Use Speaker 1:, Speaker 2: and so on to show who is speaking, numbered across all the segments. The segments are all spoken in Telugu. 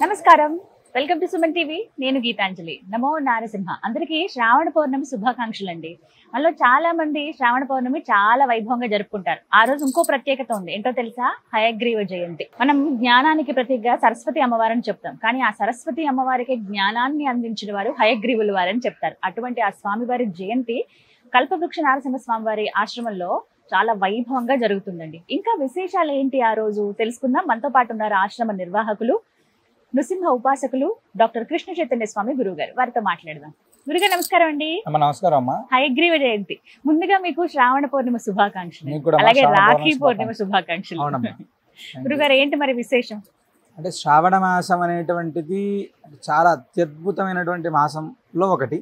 Speaker 1: నమస్కారం, వెల్కమ్ టు సుమన్ టీవీ. నేను గీతాంజలి. నమో నారసింహ. అందరికీ శ్రావణ పౌర్ణమి శుభాకాంక్షలు అండి. మనలో చాలా మంది శ్రావణ పౌర్ణమి చాలా వైభవంగా జరుపుకుంటారు. ఆ రోజు ఇంకో ప్రత్యేకత ఉంది. ఏంటో తెలుసా? హయగ్రీవ జయంతి. మనం జ్ఞానానికి ప్రతీకగా సరస్వతి అమ్మవారని చెప్తాం, కానీ ఆ సరస్వతి అమ్మవారికి జ్ఞానాన్ని అందించిన వారు హయగ్రీవులు వారని చెప్తారు. అటువంటి ఆ స్వామివారి జయంతి కల్పవృక్ష నారసింహ స్వామివారి ఆశ్రమంలో చాలా వైభవంగా జరుగుతుందండి. ఇంకా విశేషాలు ఏంటి ఆ రోజు తెలుసుకుందాం. మనతో పాటు ఉన్నారు ఆశ్రమ నిర్వాహకులు, నృసింహ ఉపాసకులు డాక్టర్ కృష్ణ చైతన్య స్వామి గురువు గారు. వారితో మాట్లాడదాం. గురుగారు నమస్కారం అండి.
Speaker 2: నమస్కారం అమ్మా.
Speaker 1: హయగ్రీవ జయంతి ముందుగా మీకు శ్రావణ పౌర్ణిమ శుభాకాంక్షలు, అలాగే రాఖీ పౌర్ణిమ శుభాకాంక్షలు. గురుగారు ఏంటి మరి విశేషం?
Speaker 2: అంటే శ్రావణ మాసం అనేటువంటిది చాలా అత్యద్భుతమైనటువంటి మాసంలో ఒకటి.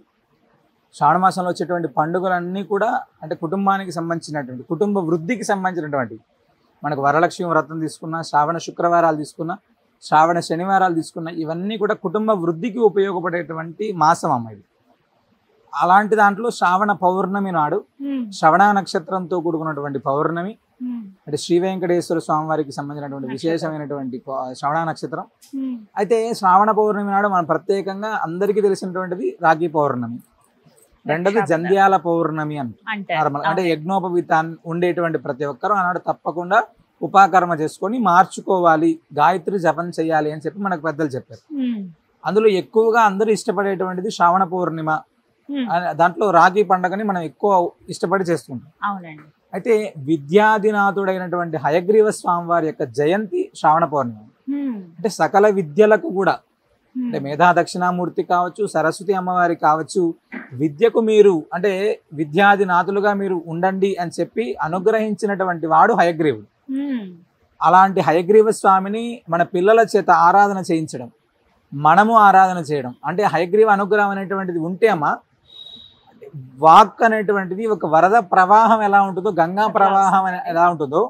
Speaker 2: శ్రావణ మాసంలో వచ్చేటువంటి పండుగలన్నీ కూడా అంటే కుటుంబానికి సంబంధించినటువంటి, కుటుంబ వృద్ధికి సంబంధించినటువంటి, మనకు వరలక్ష్మి వ్రతం తీసుకున్న, శ్రావణ శుక్రవారాలు తీసుకున్న, శ్రావణ శనివారాలు తీసుకున్న, ఇవన్నీ కూడా కుటుంబ వృద్ధికి ఉపయోగపడేటువంటి మాసం అమ్మ ఇది. అలాంటి దాంట్లో శ్రావణ పౌర్ణమి నాడు, శ్రవణ నక్షత్రంతో కూడుకున్నటువంటి పౌర్ణమి, అంటే శ్రీ వెంకటేశ్వర స్వామి వారికి సంబంధించినటువంటి విశేషమైనటువంటి శ్రవణ నక్షత్రం. అయితే శ్రావణ పౌర్ణమి నాడు మనం ప్రత్యేకంగా అందరికీ తెలిసినటువంటిది రాఖీ పౌర్ణమి. రెండోది జంధ్యాల పౌర్ణమి అంటారు. అంటే యజ్ఞోపవీతాన్ని ఉండేటువంటి ప్రతి ఒక్కరూ ఆనాడు తప్పకుండా ఉపాకర్మ చేసుకొని మార్చుకోవాలి, గాయత్రి జపం చేయాలి అని చెప్పి మనకు పెద్దలు చెప్పారు. అందులో ఎక్కువగా అందరూ ఇష్టపడేటువంటిది శ్రావణ పౌర్ణిమ. దాంట్లో రాఖీ పండుగని మనం ఎక్కువ ఇష్టపడి చేస్తుంటాం. అయితే విద్యాధినాథుడైనటువంటి హయగ్రీవ స్వామి వారి యొక్క జయంతి శ్రావణ పౌర్ణిమ. అంటే సకల విద్యలకు కూడా, అంటే మేధా దక్షిణామూర్తి కావచ్చు, సరస్వతి అమ్మవారి కావచ్చు, విద్యకు మీరు అంటే విద్యాధినాథులుగా మీరు ఉండండి అని చెప్పి అనుగ్రహించినటువంటి వాడు హయగ్రీవుడు. అలాంటి హయగ్రీవ స్వామిని మన పిల్లల చేత ఆరాధన చేయించడం, మనము ఆరాధన చేయడం, అంటే హయగ్రీవ అనుగ్రహం అనేటువంటిది ఉంటే అమ్మ, వాక్ అనేటువంటిది ఒక వరద ప్రవాహం ఎలా ఉంటుందో, గంగా ప్రవాహం ఎలా ఉంటుందో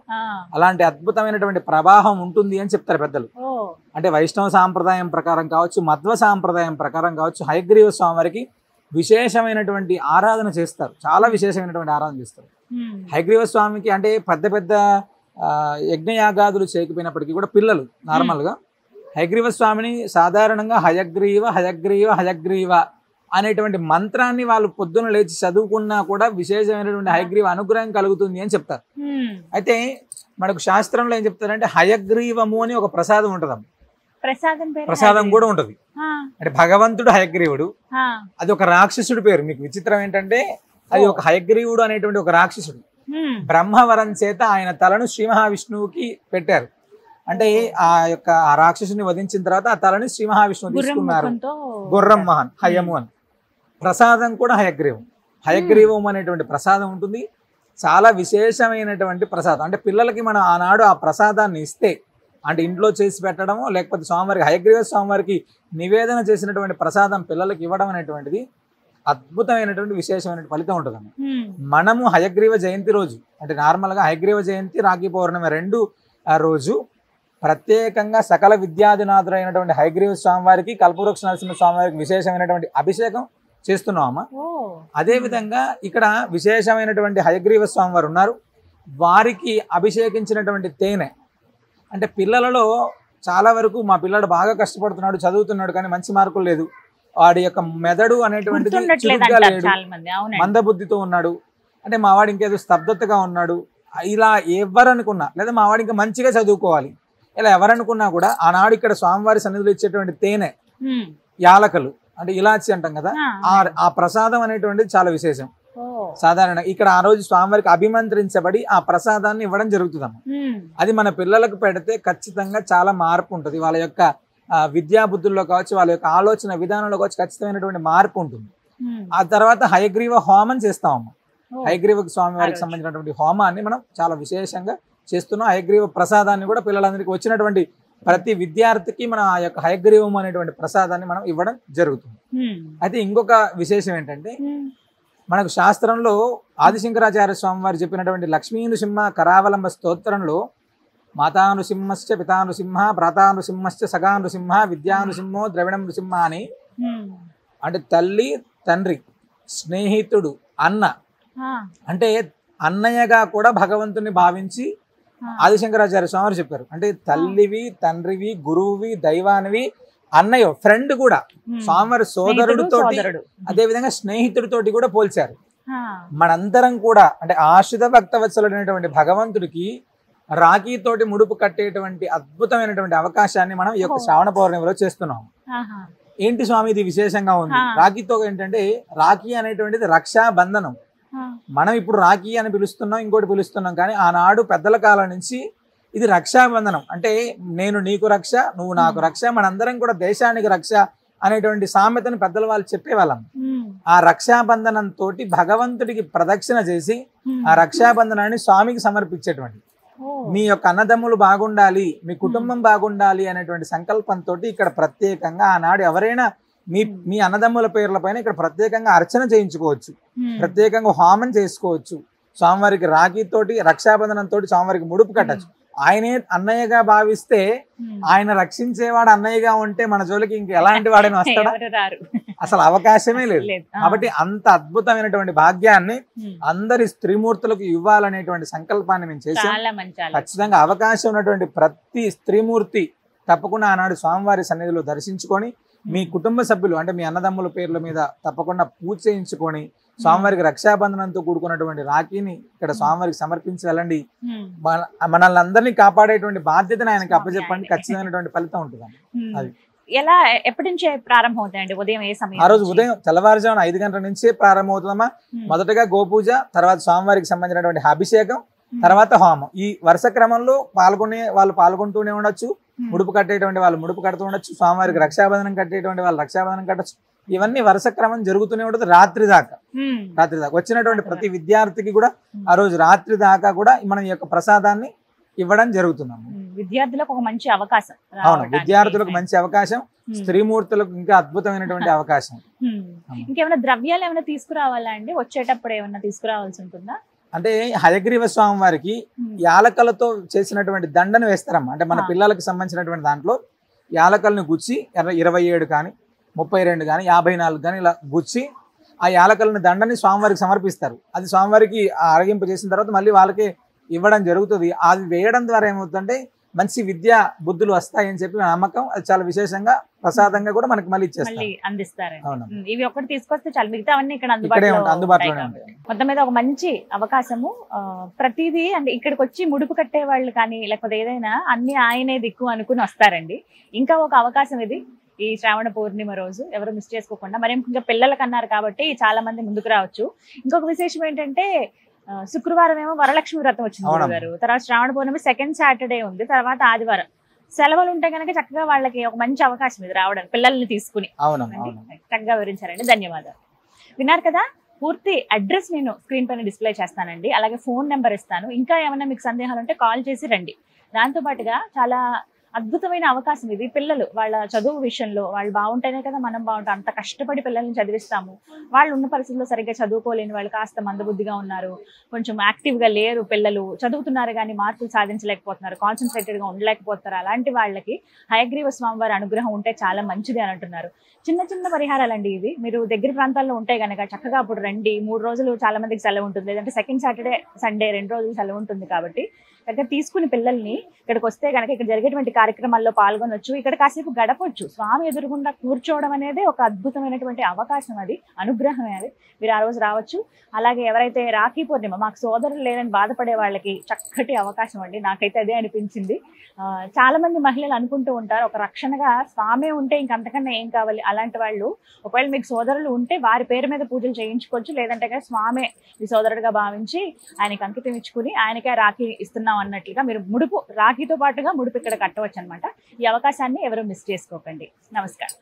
Speaker 2: అలాంటి అద్భుతమైనటువంటి ప్రవాహం ఉంటుంది అని చెప్తారు పెద్దలు. అంటే వైష్ణవ సాంప్రదాయం ప్రకారం కావచ్చు, మధ్వ సాంప్రదాయం ప్రకారం కావచ్చు, హయగ్రీవ స్వామి వారికి విశేషమైనటువంటి ఆరాధన చేస్తారు. చాలా విశేషమైనటువంటి ఆరాధన చేస్తారు హయగ్రీవ స్వామికి. అంటే పెద్ద పెద్ద యజ్ఞయాగాదులు చేయకపోయినప్పటికీ కూడా పిల్లలు నార్మల్గా హయగ్రీవ స్వామిని సాధారణంగా హయగ్రీవ హయగ్రీవ హయగ్రీవ అనేటువంటి మంత్రాన్ని వాళ్ళు పొద్దున లేచి చదువుకున్నా కూడా విశేషమైనటువంటి హయగ్రీవ అనుగ్రహం కలుగుతుంది అని చెప్తారు. అయితే మనకు శాస్త్రంలో ఏం చెప్తారంటే హయగ్రీవము అని ఒక ప్రసాదం ఉంటుంది. ప్రసాదం కూడా ఉంటది. అంటే భగవంతుడు హయగ్రీవుడు, అది ఒక రాక్షసుడి పేరు. మీకు విచిత్రం ఏంటంటే అది ఒక హయగ్రీవుడు అనేటువంటి ఒక రాక్షసుడు బ్రహ్మవరం చేత ఆయన తలను శ్రీ మహావిష్ణువుకి పెట్టారు. అంటే ఆ రాక్షసుని వధించిన తర్వాత ఆ తలని శ్రీ మహావిష్ణువు తీసుకున్నారు. గుర్రం మహాన్ హయము అని ప్రసాదం కూడా హయగ్రీవం. హయగ్రీవం అనేటువంటి ప్రసాదం ఉంటుంది. చాలా విశేషమైనటువంటి ప్రసాదం. అంటే పిల్లలకి మనం ఆనాడు ఆ ప్రసాదాన్ని ఇస్తే, అంటే ఇంట్లో చేసి పెట్టడము, లేకపోతే స్వామివారికి హయగ్రీవ స్వామివారికి నివేదన చేసినటువంటి ప్రసాదం పిల్లలకి ఇవ్వడం అనేటువంటిది అద్భుతమైనటువంటి విశేషమైన ఫలితం ఉంటుందన్న. మనము హయగ్రీవ జయంతి రోజు, అంటే నార్మల్గా హయగ్రీవ జయంతి, రాఖీ పౌర్ణమి రెండు రోజు ప్రత్యేకంగా సకల విద్యాధినాథుడైనటువంటి హయగ్రీవ స్వామి వారికి, కల్పవృక్ష నరసింహ స్వామి వారికి విశేషమైనటువంటి అభిషేకం చేస్తున్నామా. అదేవిధంగా ఇక్కడ విశేషమైనటువంటి హయగ్రీవ స్వామి వారు ఉన్నారు. వారికి అభిషేకించినటువంటి తేనె, అంటే పిల్లలలో చాలా వరకు మా పిల్లడు బాగా కష్టపడుతున్నాడు, చదువుతున్నాడు, కానీ మంచి మార్కులు లేదు, వాడి యొక్క మెదడు అనేటువంటిది చురుగ్గా లేడు, మందబుద్ధితో ఉన్నాడు, అంటే మా వాడు ఇంకేదో స్తబ్దతగా ఉన్నాడు, ఇలా ఎవరనుకున్నా, లేదా మా వాడు ఇంకా మంచిగా చదువుకోవాలి, ఇలా ఎవరనుకున్నా కూడా ఆనాడు ఇక్కడ స్వామివారి సన్నిధిలో ఇచ్చేటువంటి తేనె, యాలకలు అంటే ఇలాచి అంటాం కదా, ఆ ప్రసాదం అనేటువంటిది చాలా విశేషం. సాధారణంగా ఇక్కడ ఆ రోజు స్వామివారికి అభిమంత్రించబడి ఆ ప్రసాదాన్ని ఇవ్వడం జరుగుతుందమ్మ. అది మన పిల్లలకు పెడితే ఖచ్చితంగా చాలా మార్పు ఉంటుంది. వాళ్ళ యొక్క విద్యా బుద్ధుల్లో కావచ్చు, వాళ్ళ యొక్క ఆలోచన విధానంలో కావచ్చు ఖచ్చితమైనటువంటి మార్పు ఉంటుంది. ఆ తర్వాత హయగ్రీవ హోమం చేస్తామమ్మ. హయగ్రీవ స్వామి వారికి సంబంధించినటువంటి హోమాన్ని మనం చాలా విశేషంగా చేస్తున్నాం. హయగ్రీవ ప్రసాదాన్ని కూడా పిల్లలందరికీ వచ్చినటువంటి ప్రతి విద్యార్థికి మనం ఆ యొక్క హయగ్రీవం అనేటువంటి ప్రసాదాన్ని మనం ఇవ్వడం జరుగుతుంది. అయితే ఇంకొక విశేషం ఏంటంటే, మనకు శాస్త్రంలో ఆదిశంకరాచార్య స్వామి వారు చెప్పినటువంటి లక్ష్మీ నృసింహ కరావలంబ స్తోత్రంలో మాతానృసింహశ్చ పితానృసింహ భ్రాతానృసింహశ్చ సగానృసింహ విద్యానృసింహో ద్రవిణం నృసింహ అని, అంటే తల్లి, తండ్రి, స్నేహితుడు, అన్న, అంటే అన్నయ్యగా కూడా భగవంతుని భావించి ఆదిశంకరాచార్య స్వామి చెప్పారు. అంటే తల్లివి, తండ్రివి, గురువువి, దైవానివి, అన్నయ్య ఫ్రెండ్ కూడా స్వామివారి సోదరుడితోటి
Speaker 1: సోదరుడు.
Speaker 2: అదే విధంగా స్నేహితుడితోటి కూడా పోల్చారు.
Speaker 1: ఆ,
Speaker 2: మనందరం కూడా అంటే ఆశ్రిత భక్తవత్సలుడైనటువంటి భగవంతుడికి రాఖీతోటి ముడుపు కట్టేటువంటి అద్భుతమైనటువంటి అవకాశాన్ని మనం ఈ యొక్క శ్రావణ పౌర్ణమిలో చేస్తున్నాం.
Speaker 1: ఆహా.
Speaker 2: ఏంటి స్వామి ఇది విశేషంగా ఉంది? రాఖీతో ఏంటంటే రాఖీ అనేటువంటిది రక్షా బంధనం.
Speaker 1: ఆ,
Speaker 2: మనం ఇప్పుడు రాఖీ అని పిలుస్తున్నాం, ఇంకోటి పిలుస్తున్నాం, కానీ ఆనాడు పెద్దల కాలం నుంచి ఇది రక్షాబంధనం. అంటే నేను నీకు రక్ష, నువ్వు నాకు రక్ష, మనందరం కూడా దేశానికి రక్ష అనేటువంటి సామెతను పెద్దల వాళ్ళు చెప్పేవాళ్ళం.
Speaker 1: ఉమ్,
Speaker 2: ఆ రక్షాబంధనం తోటి భగవంతుడికి ప్రదక్షిణ చేసి
Speaker 1: ఉమ్.
Speaker 2: ఆ రక్షాబంధనాన్ని స్వామికి సమర్పించేటువంటి,
Speaker 1: ఓ,
Speaker 2: మీ యొక్క అన్నదమ్ములు బాగుండాలి, మీ కుటుంబం బాగుండాలి అనేటువంటి సంకల్పంతో ఇక్కడ ప్రత్యేకంగా ఆనాడు ఎవరైనా మీ అన్నదమ్ముల పేర్ల పైన ఇక్కడ ప్రత్యేకంగా అర్చన చేయించుకోవచ్చు,
Speaker 1: ఉమ్.
Speaker 2: ప్రత్యేకంగా హోమం చేసుకోవచ్చు. స్వామివారికి రాఖీతోటి రక్షాబంధనం తోటి స్వామివారికి ముడుపు కట్టచ్చు. ఆయనే అన్నయ్యగా భావిస్తే ఆయన రక్షించేవాడు అన్నయ్యగా ఉంటే మన జోలికి ఇంక ఎలాంటి వాడైనా వస్తాడా?
Speaker 1: ఎవరు రారు.
Speaker 2: అసలు అవకాశమే లేదు.
Speaker 1: లేదు. ఆ.
Speaker 2: కాబట్టి అంత అద్భుతమైనటువంటి భాగ్యాన్ని
Speaker 1: ఉమ్.
Speaker 2: అందరి స్త్రీమూర్తులకు ఇవ్వాలనేటువంటి సంకల్పాన్ని మేము చేసాం.
Speaker 1: చాలా మంచి ఆలోచన.
Speaker 2: ఖచ్చితంగా అవకాశం ఉన్నటువంటి ప్రతి స్త్రీమూర్తి తప్పకుండా ఆనాడు స్వామివారి సన్నిధిలో దర్శించుకొని మీ కుటుంబ సభ్యులు అంటే మీ అన్నదమ్ముల పేర్ల మీద తప్పకుండా పూజ చేయించుకొని స్వామివారికి రక్షాబంధనంతో కూడుకున్నటువంటి రాఖీని ఇక్కడ స్వామివారికి సమర్పించి వెళ్ళండి.
Speaker 1: ఉమ్.
Speaker 2: మనల్ని అందరినీ కాపాడేటువంటి బాధ్యతను ఆయనకి అప్పచెప్పండి. ఖచ్చితమైనటువంటి ఫలితం ఉంటుంది.
Speaker 1: ఉమ్.
Speaker 2: అది.
Speaker 1: ఎలా ఎప్పటి నుంచే ప్రారంభం అవుతాయండి? ఉదయం ఏ సమయం
Speaker 2: ఆ రోజు
Speaker 1: నుంచి?
Speaker 2: ఉదయం తెల్లవారుజామున 5 గంటల నుంచే ప్రారంభమవుతుందమ్మా.
Speaker 1: ఉమ్.
Speaker 2: మొదటగా గోపూజ, తర్వాత స్వామివారికి సంబంధించినటువంటి అభిషేకం,
Speaker 1: ఉమ్.
Speaker 2: తర్వాత హోమం. ఈ వరుస క్రమంలో పాల్గొనే వాళ్ళు పాల్గొంటూనే ఉండొచ్చు,
Speaker 1: ఉమ్.
Speaker 2: ముడుపు కట్టేటువంటి వాళ్ళు ముడుపు కడుతూ ఉండొచ్చు, స్వామివారికి రక్షాబంధనం కట్టేటువంటి వాళ్ళు రక్షాబంధనం కట్టచ్చు. ఇవన్నీ వరుస క్రమం జరుగుతూనే ఉంటుంది రాత్రి దాకా.
Speaker 1: ఉమ్.
Speaker 2: రాత్రి దాకా వచ్చినటువంటి ప్రతి విద్యార్థికి కూడా ఆ రోజు రాత్రి దాకా కూడా మనం ఈ యొక్క ప్రసాదాన్ని ఇవ్వడం జరుగుతున్నాము.
Speaker 1: ఉమ్. విద్యార్థులకు ఒక మంచి అవకాశం
Speaker 2: అవును,
Speaker 1: రావడానికి.
Speaker 2: విద్యార్థులకు మంచి అవకాశం,
Speaker 1: ఉమ్.
Speaker 2: స్త్రీమూర్తులకు ఇంకా అద్భుతమైనటువంటి అవకాశం.
Speaker 1: ఉమ్. ఇంకేమైనా ద్రవ్యాలు ఏమైనా తీసుకురావాలా అండి? వచ్చేటప్పుడు ఏమైనా తీసుకురావాల్సి ఉంటుందా?
Speaker 2: అంటే హయగ్రీవ స్వామి వారికి
Speaker 1: ఉమ్.
Speaker 2: యాలకలతో చేసినటువంటి దండను వేస్తారమ్మా. అంటే మన
Speaker 1: ఆ.
Speaker 2: పిల్లలకు సంబంధించినటువంటి దాంట్లో యాలకలను గుచ్చి 27 కానీ 32 కానీ 54 కానీ ఇలా గుచ్చి ఆ యాలకలను దండని స్వామివారికి సమర్పిస్తారు. అది స్వామివారికి అరగింపు చేసిన తర్వాత మళ్ళీ వాళ్ళకి ఇవ్వడం జరుగుతుంది. అది వేయడం ద్వారా ఏమవుతుందంటే మంచి విద్యా బుద్ధులు వస్తాయని చెప్పి నమ్మకం. అది చాలా విశేషంగా ప్రసాదంగా కూడా మనకి మళ్ళీ ఇచ్చేస్తారు.
Speaker 1: మళ్ళీ అందిస్తారండి.
Speaker 2: అవును,
Speaker 1: ఉమ్. ఇవి ఒకటి తీసుకొస్తే చాలు, మిగతా అన్ని ఇక్కడ
Speaker 2: ఇక్కడే
Speaker 1: అందుబాటులోనే
Speaker 2: అందుబాటులోనే
Speaker 1: ఉంటాయి.
Speaker 2: ఉంటాయి.
Speaker 1: మొత్తం మీద ఒక మంచి అవకాశము. ప్రతిదీ అంటే ఇక్కడికి వచ్చి ముడుపు కట్టే వాళ్ళు కానీ లేకపోతే ఏదైనా అన్ని ఆయనే దిక్కు అనుకుని వస్తారండి. ఇంకా ఒక అవకాశం ఇది ఈ శ్రావణ పౌర్ణిమ రోజు ఎవరు మిస్ చేసుకోకుండా. మరి ఇంకా పిల్లలకు అన్నారు కాబట్టి చాలా మంది ముందుకు రావచ్చు. ఇంకొక విశేషం ఏంటంటే శుక్రవారం ఏమో వరలక్ష్మి వ్రతం వచ్చింది
Speaker 2: అవునమ్మా.
Speaker 1: గారు, తర్వాత శ్రావణ పౌర్ణమి సెకండ్ సాటర్డే ఉంది, తర్వాత ఆదివారం సెలవులు ఉంటే కనుక చక్కగా వాళ్ళకి ఒక మంచి అవకాశం ఇది రావడానికి పిల్లల్ని తీసుకుని.
Speaker 2: అవునమ్మా, అవును.
Speaker 1: చక్కగా వివరించారండి, ధన్యవాదాలు. విన్నారు కదా, పూర్తి అడ్రస్ నేను స్క్రీన్ పైన డిస్ప్లే చేస్తానండి, అలాగే ఫోన్ నెంబర్ ఇస్తాను. ఇంకా ఏమైనా మీకు సందేహాలు ఉంటే కాల్ చేసి రండి. దాంతో పాటుగా చాలా అద్భుతమైన అవకాశం ఇది. పిల్లలు వాళ్ళ చదువు విషయంలో వాళ్ళు బాగుంటేనే కదా మనం బాగుంటాం. అంత కష్టపడి పిల్లల్ని చదివిస్తాము, వాళ్ళు ఉన్న పరిస్థితుల్లో సరిగ్గా చదువుకోలేని వాళ్ళు, కాస్త మందబుద్ధిగా ఉన్నారు, కొంచెం యాక్టివ్గా లేరు, పిల్లలు చదువుతున్నారు కానీ మార్కులు సాధించలేకపోతున్నారు, కాన్సన్ట్రేటెడ్గా ఉండలేకపోతున్నారు. అలాంటి వాళ్ళకి హయగ్రీవ స్వామి వారి అనుగ్రహం ఉంటే చాలా మంచిది అని అంటున్నారు. చిన్న చిన్న పరిహారాలండి ఇవి. మీరు దగ్గర ప్రాంతాల్లో ఉంటే కనుక చక్కగా అప్పుడు రండి. 3 రోజులు చాలా మందికి సెలవు ఉంటుంది, లేదంటే సెకండ్ సాటర్డే సండే 2 రోజులు సెలవు ఉంటుంది. కాబట్టి దగ్గర తీసుకుని పిల్లల్ని ఇక్కడికి వస్తే కనుక ఇక్కడ జరిగేటువంటి కార్యక్రమాల్లో పాల్గొనొచ్చు, ఇక్కడ కాసేపు గడపొచ్చు. స్వామి ఎదురుగుండా కూర్చోవడం అనేది ఒక అద్భుతమైనటువంటి అవకాశం, అది అనుగ్రహమే. అది మీరు ఆ రోజు రావచ్చు. అలాగే ఎవరైతే రాఖీ పూర్ణిమ మాకు సోదరులు లేదని బాధపడే వాళ్ళకి చక్కటి అవకాశం అండి. నాకైతే అదే అనిపించింది. చాలా మంది మహిళలు అనుకుంటూ ఉంటారు ఒక రక్షణగా స్వామి ఉంటే ఇంకంతకన్నా ఏం కావాలి. అలాంటి వాళ్ళు ఒకవేళ మీకు సోదరులు ఉంటే వారి పేరు మీద పూజలు చేయించుకోవచ్చు, లేదంటే స్వామి మీ సోదరుడిగా భావించి ఆయనకి అంకితం ఇచ్చుకుని ఆయనకే రాఖీ ఇస్తున్నాం అన్నట్లుగా మీరు ముడుపు, రాఖీతో పాటుగా ముడుపు ఇక్కడ కట్టవచ్చు అనమాట. ఈ అవకాశాన్ని ఎవరు మిస్ చేసుకోకండి. నమస్కారం.